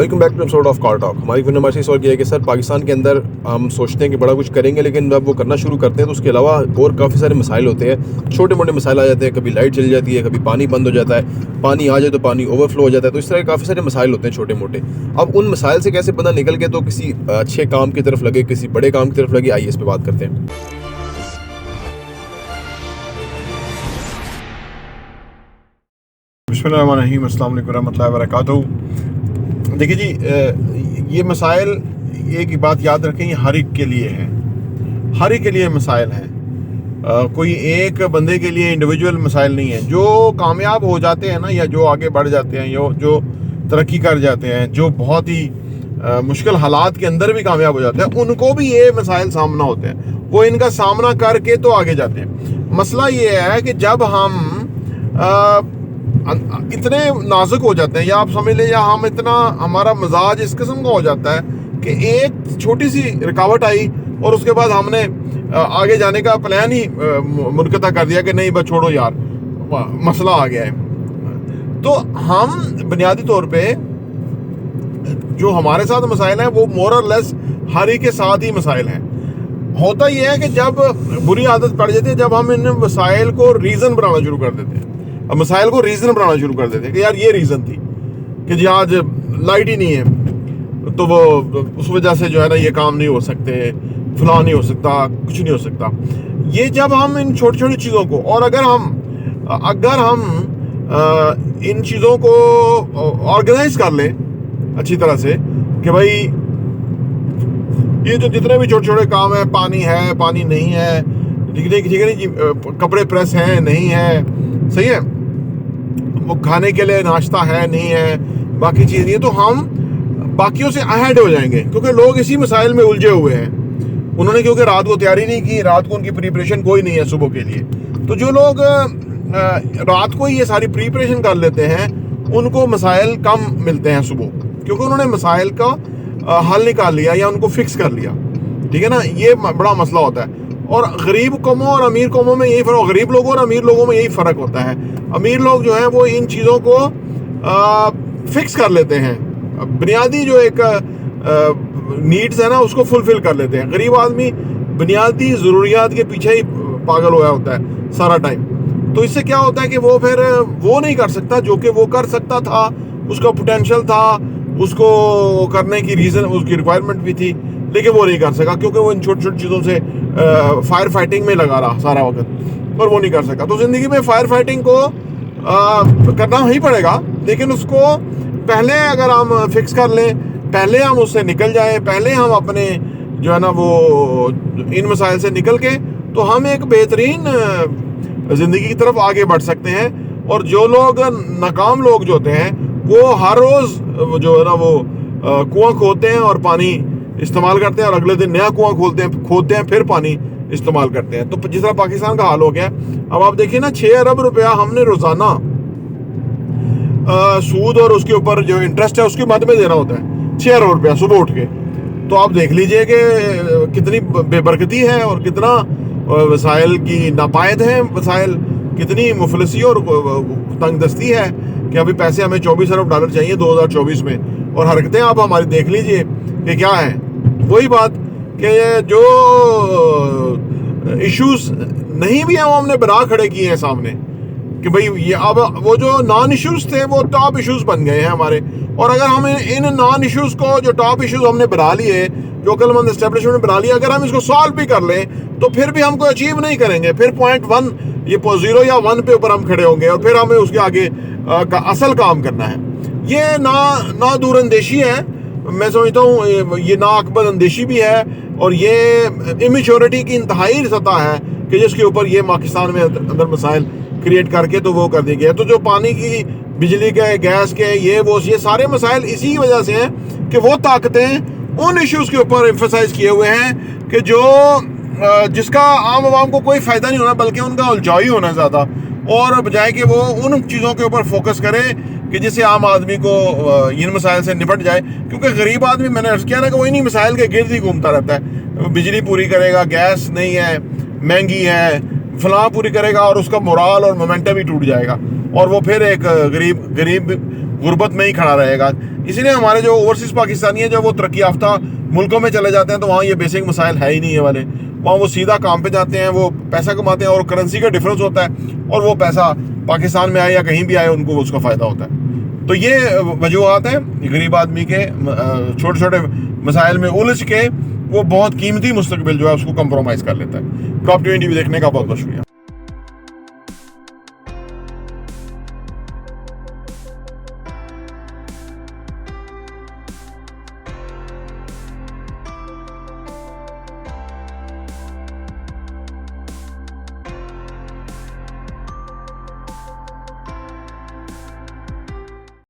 Welcome back to episode of car talk. हमारी विनम्र सवाल ये है कि सर पाकिस्तान के अंदर हम सोचते हैं कि बड़ा कुछ करेंगे, लेकिन जब वो करना शुरू करते हैं तो उसके अलावा और काफ़ी सारे मसाइल होते हैं। छोटे मोटे मसाइल आ जाते हैं, कभी लाइट चली जाती है, कभी पानी बंद हो जाता है, पानी आ जाए तो पानी ओवरफ्लो हो जाता है। तो इस तरह के काफ़ी सारे मसाइल होते हैं छोटे मोटे। अब उन मसाइल से कैसे बंदा निकल के तो किसी अच्छे काम की तरफ लगे, किसी बड़े काम की तरफ लगे, आइए इस पर बात करते हैं। बिस्मिल्लाहिर्रहमानिर्रहीम, अस्सलाम वालेकुम रहमतुल्लाहि व बरकातहू। देखिए जी, ये मसाइल, एक ही बात याद रखें, ये हर एक के लिए है, हर एक के लिए मसाइल हैं। कोई एक बंदे के लिए इंडिविजुअल मसाइल नहीं है। जो कामयाब हो जाते हैं ना, या जो आगे बढ़ जाते हैं, जो तरक्की कर जाते हैं, जो बहुत ही मुश्किल हालात के अंदर भी कामयाब हो जाते हैं, उनको भी ये मसाइल सामना होते हैं। वो इनका सामना करके तो आगे जाते हैं। मसला ये है कि जब हम इतने नाजुक हो जाते हैं, या आप समझ लें, या हम इतना, हमारा मिजाज इस किस्म का हो जाता है कि एक छोटी सी रुकावट आई और उसके बाद हमने आगे जाने का प्लान ही मुनक़ता कर दिया कि नहीं बस छोड़ो यार, मसला आ गया है। तो हम बुनियादी तौर पे जो हमारे साथ मसाइल हैं वो मोर और लेस हर एक के साथ ही मसाइल हैं। होता यह है कि जब बुरी आदत पड़ जाती है, जब हम इन मसाइल को रीज़न बनाना शुरू कर देते हैं, मसाइल को रीज़न बनाना शुरू कर देते हैं कि यार ये रीज़न थी कि जी आज लाइट ही नहीं है, तो वो उस वजह से जो है ना ये काम नहीं हो सकते, फलां नहीं हो सकता, कुछ नहीं हो सकता। ये जब हम इन छोटी छोटी चीज़ों को, और अगर हम इन चीज़ों को ऑर्गेनाइज कर लें अच्छी तरह से कि भाई ये जो जितने भी छोटे छोटे काम हैं, पानी है, पानी नहीं है, ठीक है नहीं जी, कपड़े प्रेस हैं, नहीं है, सही है, वो खाने के लिए नाश्ता है, नहीं है, बाकी चीज़ नहीं है, तो हम बाकियों से अहेड हो जाएंगे, क्योंकि लोग इसी मसाइल में उलझे हुए हैं। उन्होंने क्योंकि रात को तैयारी नहीं की, रात को उनकी प्रिपरेशन कोई नहीं है सुबह के लिए। तो जो लोग रात को ही ये सारी प्रिपरेशन कर लेते हैं, उनको मसाइल कम मिलते हैं सुबह, क्योंकि उन्होंने मसाइल का हल निकाल लिया या उनको फिक्स कर लिया। ठीक है ना, ये बड़ा मसला होता है। और गरीब कौमों और अमीर कौमों में यही फ़र्क, गरीब लोगों और अमीर लोगों में यही फ़र्क होता है। अमीर लोग जो हैं वो इन चीज़ों को फिक्स कर लेते हैं, बुनियादी जो एक नीड्स है ना उसको फुलफिल कर लेते हैं। गरीब आदमी बुनियादी ज़रूरियात के पीछे ही पागल हुआ होता है सारा टाइम। तो इससे क्या होता है कि वो फिर वो नहीं कर सकता जो कि वो कर सकता था, उसका पोटेंशियल था, उसको करने की रीज़न, उसकी रिक्वायरमेंट भी थी, लेकिन वो नहीं कर सका क्योंकि वो इन छोटी छोटी चीज़ों से फायर फाइटिंग में लगा रहा सारा वक्त, पर वो नहीं कर सका। तो ज़िंदगी में फायर फाइटिंग को करना ही पड़ेगा, लेकिन उसको पहले अगर हम फिक्स कर लें, पहले हम उससे निकल जाएं, पहले हम अपने जो है ना वो इन मसाइल से निकल के, तो हम एक बेहतरीन ज़िंदगी की तरफ आगे बढ़ सकते हैं। और जो लोग नाकाम लोग जो होते हैं वो हर रोज़ जो है ना वो कुआं खोदते हैं और पानी इस्तेमाल करते हैं, और अगले दिन नया कुआं खोदते हैं, फिर पानी इस्तेमाल करते हैं। तो जिस तरह पाकिस्तान का हाल हो गया, अब आप देखिए ना, 6 अरब रुपया हमने रोज़ाना सूद और उसके ऊपर जो इंटरेस्ट है उसकी मद में देना होता है, 6 अरब रुपया सुबह उठ के। तो आप देख लीजिए कि कितनी बेबरकती है और कितना वसाइल की नापायद है, वसाइल कितनी मुफलसी और तंगदस्ती है कि अभी पैसे हमें 24 अरब डॉलर चाहिए 2024 में, और हरकतें आप हमारी देख लीजिए कि क्या है। वही बात कि जो इश्यूज नहीं भी हैं वो हमने बना खड़े किए हैं सामने कि भाई ये, अब वो जो नॉन इश्यूज थे वो टॉप इश्यूज बन गए हैं हमारे। और अगर हम इन नॉन इश्यूज को, जो टॉप इश्यूज हमने बना लिए, जो अक्लमंद एस्टेब्लिशमेंट बना लिया, अगर हम इसको सॉल्व भी कर लें तो फिर भी हम कोई अचीव नहीं करेंगे। फिर पॉइंट 1, ये 0 या 1 पे ऊपर हम खड़े होंगे, और फिर हमें उसके आगे का असल काम करना है। ये ना दूरअंदेशी है, मैं समझता हूँ ये ना अकबर अंदेशी भी है, और ये इमेच्योरिटी की इंतहाई सतह है कि जिसके ऊपर ये पाकिस्तान में अंदर मसाइल क्रिएट करके तो वो कर दिए गए। तो जो पानी की, बिजली के, गैस के, ये सारे मसाइल इसी वजह से हैं कि वो ताकतें उन इश्यूज़ के ऊपर एम्फसाइज किए हुए हैं कि जो जिसका आम आवाम को कोई फ़ायदा नहीं होना, बल्कि उनका उलझाई होना ज़्यादा, और बजाय कि वो उन चीज़ों के ऊपर फोकस करे कि जिससे आम आदमी को इन मसाइल से निपट जाए। क्योंकि गरीब आदमी, मैंने अर्ज़ किया ना कि वो इन्हीं मसाइल के गिर्द ही घूमता रहता है। बिजली पूरी करेगा, गैस नहीं है, महंगी है, फलां पूरी करेगा, और उसका मोराल और मोमेंटम ही टूट जाएगा, और वो फिर एक गरीब गुर्बत में ही खड़ा रहेगा। इसीलिए हमारे जो ओवरसीज पाकिस्तानी है जब वो तरक्की याफ्ता मुल्कों में चले जाते हैं तो वहाँ ये बेसिक मसाइल है ही नहीं है वाले। वहाँ वो सीधा काम पे जाते हैं, वो पैसा कमाते हैं और करेंसी का डिफरेंस होता है और वो पैसा पाकिस्तान में आए या कहीं भी आए उनको उसका फ़ायदा होता है। तो ये वजूहत हैं गरीब आदमी के छोटे छोटे मसाइल में उलझ के वो बहुत कीमती मुस्तकबिल जो है उसको कंप्रोमाइज़ कर लेता है। टॉप 20 देखने का बहुत बहुत शुक्रिया।